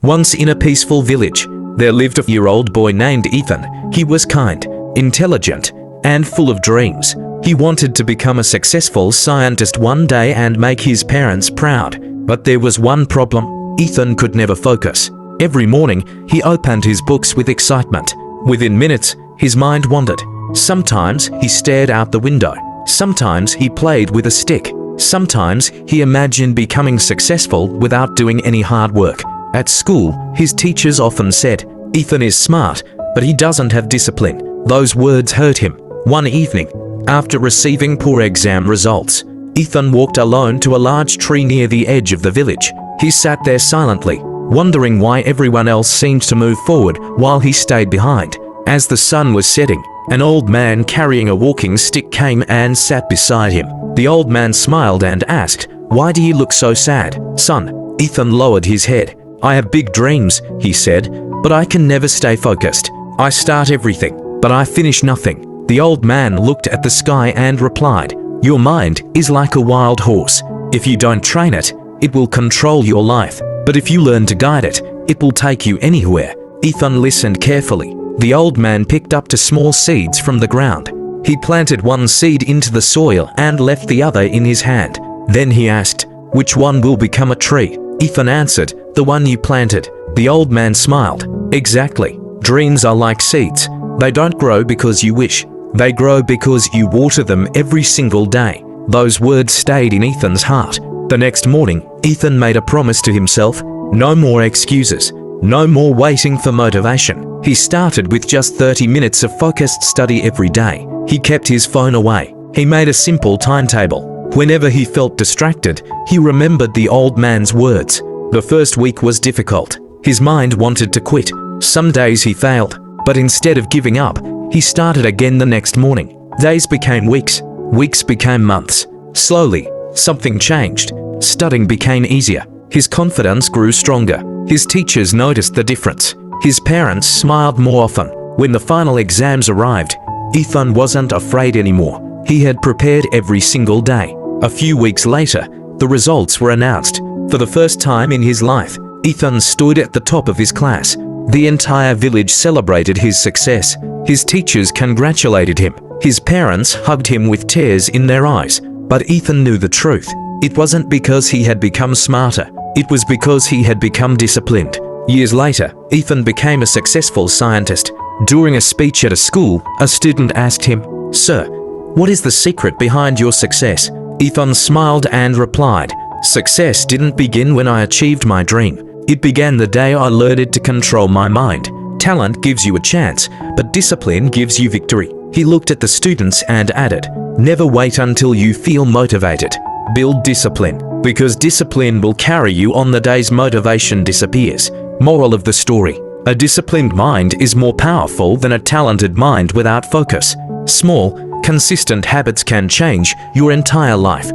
Once in a peaceful village, there lived a 4-year-old boy named Ethan. He was kind, intelligent, and full of dreams. He wanted to become a successful scientist one day and make his parents proud. But there was one problem: Ethan could never focus. Every morning, he opened his books with excitement. Within minutes, his mind wandered. Sometimes he stared out the window. Sometimes he played with a stick. Sometimes he imagined becoming successful without doing any hard work. At school, his teachers often said, "Ethan is smart, but he doesn't have discipline." Those words hurt him. One evening, after receiving poor exam results, Ethan walked alone to a large tree near the edge of the village. He sat there silently, wondering why everyone else seemed to move forward while he stayed behind. As the sun was setting, an old man carrying a walking stick came and sat beside him. The old man smiled and asked, "Why do you look so sad, son?" Ethan lowered his head. "I have big dreams," he said, "but I can never stay focused. I start everything, but I finish nothing." The old man looked at the sky and replied, "Your mind is like a wild horse. If you don't train it, it will control your life. But if you learn to guide it, it will take you anywhere." Ethan listened carefully. The old man picked up 2 small seeds from the ground. He planted one seed into the soil and left the other in his hand. Then he asked, "Which one will become a tree?" Ethan answered, "The one you planted." The old man smiled. "Exactly. Dreams are like seeds. They don't grow because you wish. They grow because you water them every single day." Those words stayed in Ethan's heart. The next morning, Ethan made a promise to himself: no more excuses, no more waiting for motivation. He started with just 30 minutes of focused study every day. He kept his phone away. He made a simple timetable. Whenever he felt distracted, he remembered the old man's words. The first week was difficult. His mind wanted to quit. Some days he failed, but instead of giving up, he started again the next morning. Days became weeks. Weeks became months. Slowly, something changed. Studying became easier. His confidence grew stronger. His teachers noticed the difference. His parents smiled more often. When the final exams arrived, Ethan wasn't afraid anymore. He had prepared every single day. A few weeks later, the results were announced. For the first time in his life, Ethan stood at the top of his class. The entire village celebrated his success. His teachers congratulated him. His parents hugged him with tears in their eyes. But Ethan knew the truth. It wasn't because he had become smarter. It was because he had become disciplined. Years later, Ethan became a successful scientist. During a speech at a school, a student asked him, "Sir, what is the secret behind your success?" Ethan smiled and replied, "Success didn't begin when I achieved my dream. It began the day I learned to control my mind. Talent gives you a chance, but discipline gives you victory." He looked at the students and added, "Never wait until you feel motivated. Build discipline, because discipline will carry you on the days motivation disappears." Moral of the story: a disciplined mind is more powerful than a talented mind without focus. Small, consistent habits can change your entire life.